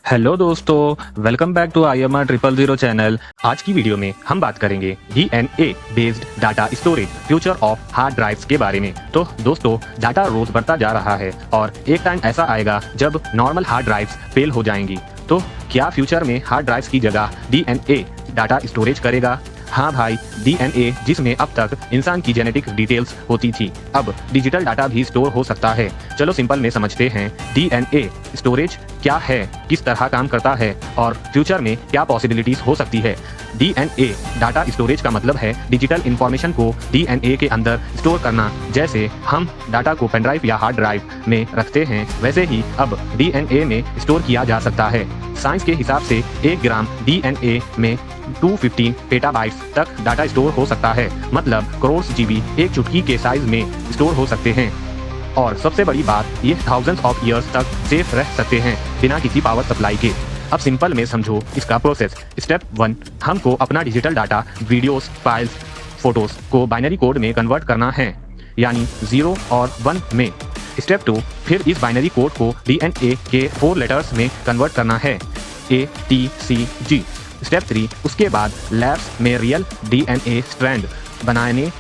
Hello दोस्तों, welcome back to IMR 000 channel. आज की वीडियो में हम बात करेंगे DNA based data storage future of hard drives के बारे में। तो दोस्तों, डाटा रोज बढ़ता जा रहा है और एक टाइम ऐसा आएगा जब नॉर्मल हार्ड ड्राइव्स फेल हो जाएंगी। तो क्या फ्यूचर में हार्ड ड्राइव्स की जगह DNA डाटा स्टोरेज करेगा? हाँ भाई, DNA जिसमें अब तक इंसान की जेनेटिक डिटेल्स होती थी, अब डिजिटल डाटा भी स्टोर हो सकता है। चलो सिंपल में समझते हैं DNA स्टोरेज क्या है, किस तरह काम करता है और फ्यूचर में क्या पॉसिबिलिटीज हो सकती है। DNA डाटा स्टोरेज का मतलब है डिजिटल इंफॉर्मेशन को DNA के अंदर स्टोर करना। जैसे हम डाटा को पेन ड्राइव या हार्ड ड्राइव में रखते हैं, वैसे ही अब DNA में स्टोर किया जा सकता है। साइंस के हिसाब से 1 ग्राम DNA में 215 पेटाबाइट्स तक डाटा स्टोर हो सकता है, मतलब करोड़ GB एक चुटकी के साइज में स्टोर हो सकते हैं। और सबसे बड़ी बात, ये थाउजेंड्स ऑफ ईयर्स तक सेफ रह सकते हैं बिना किसी पावर सप्लाई के। अब सिंपल में समझो इसका प्रोसेस। स्टेप 1, हमको अपना digital data, videos, files, photos को बाइनरी कोड में कन्वर्ट करना है, यानी 0 और 1 में। स्टेप 2, फिर इस बाइनरी कोड को DNA के 4 लेटर्स में कन्वर्ट करना है, A, T, C, G। Step 3, उसके बाद लैब्स में रियल DNA स्ट्रैंड बनाने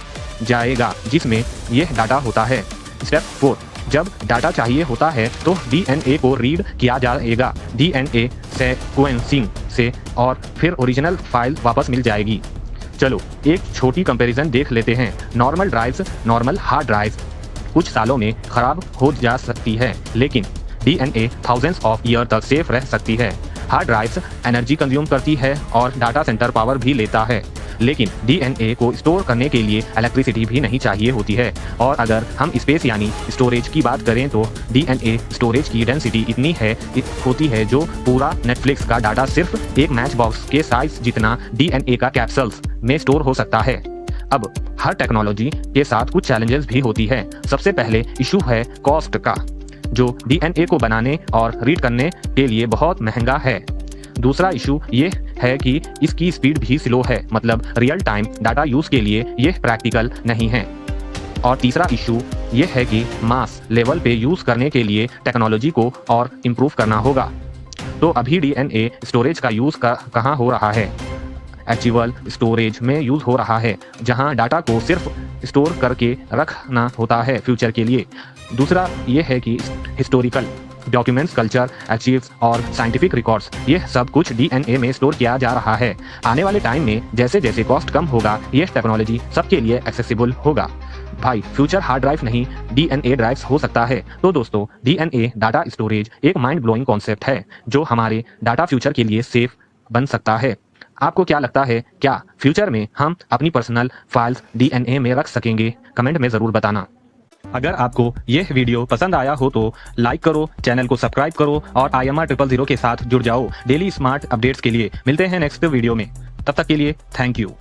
जाएगा जिसमें यह डाटा होता है। स्टेप 4, जब डाटा चाहिए होता है तो DNA को रीड किया जाएगा DNA सीक्वेंसिंग से और फिर ओरिजिनल फाइल वापस मिल जाएगी। चलो एक छोटी कंपैरिजन देख लेते हैं। Normal drives, normal hard drives कुछ सालों में खराब हो जा सकती है, लेकिन DNA थाउजेंड्स ऑफ ईयर तक सेफ रह सकती है। हार्ड ड्राइव्स एनर्जी कंज्यूम करती है और डाटा सेंटर पावर भी लेता है, लेकिन DNA को स्टोर करने के लिए इलेक्ट्रिसिटी भी नहीं चाहिए होती है। और अगर हम स्पेस यानी स्टोरेज की बात करें तो DNA स्टोरेज की डेंसिटी इतनी होती है जो पूरा नेटफ्लिक्स का डाटा सिर्फ एक मैच बॉक्स के साइज जितना DNA का कैप्सूल्स में स्टोर हो सकता है। अब हर टेक्नोलॉजी के साथ कुछ चैलेंजेस भी होती है। सबसे पहले इशू है कॉस्ट का, जो DNA को बनाने और रीड करने के लिए बहुत महंगा है। दूसरा इशू ये है कि इसकी स्पीड भी स्लो है, मतलब रियल टाइम डाटा यूज के लिए यह प्रैक्टिकल नहीं है। और तीसरा इशू ये है कि मास लेवल पे यूज करने के लिए टेक्नोलॉजी को और इम्प्रूव करना होगा। तो अभी DNA स्टोरेज का यूज कहाँ हो रहा है? एक्चुअल स्टोरेज में यूज हो रहा है, जहां डाटा को सिर्फ स्टोर करके रखना होता है फ्यूचर के लिए। दूसरा ये है कि हिस्टोरिकल डॉक्यूमेंट्स, कल्चर, अचीव्स और साइंटिफिक रिकॉर्ड्स, ये सब कुछ DNA में स्टोर किया जा रहा है। आने वाले टाइम में जैसे जैसे कॉस्ट कम होगा, ये टेक्नोलॉजी सबके लिए एक्सेसिबल होगा। भाई, फ्यूचर हार्ड ड्राइव नहीं, DNA ड्राइव्स हो सकता है। तो दोस्तों, DNA डाटा स्टोरेज एक माइंड ब्लोइंग कॉन्सेप्ट है जो हमारे डाटा फ्यूचर के लिए सेफ बन सकता है। आपको क्या लगता है, क्या फ्यूचर में हम अपनी पर्सनल फाइल्स DNA में रख सकेंगे? कमेंट में ज़रूर बताना। अगर आपको यह वीडियो पसंद आया हो तो लाइक करो, चैनल को सब्सक्राइब करो और IMR 000 के साथ जुड़ जाओ डेली स्मार्ट अपडेट्स के लिए। मिलते हैं नेक्स्ट वीडियो में, तब तक के लिए थैंक यू।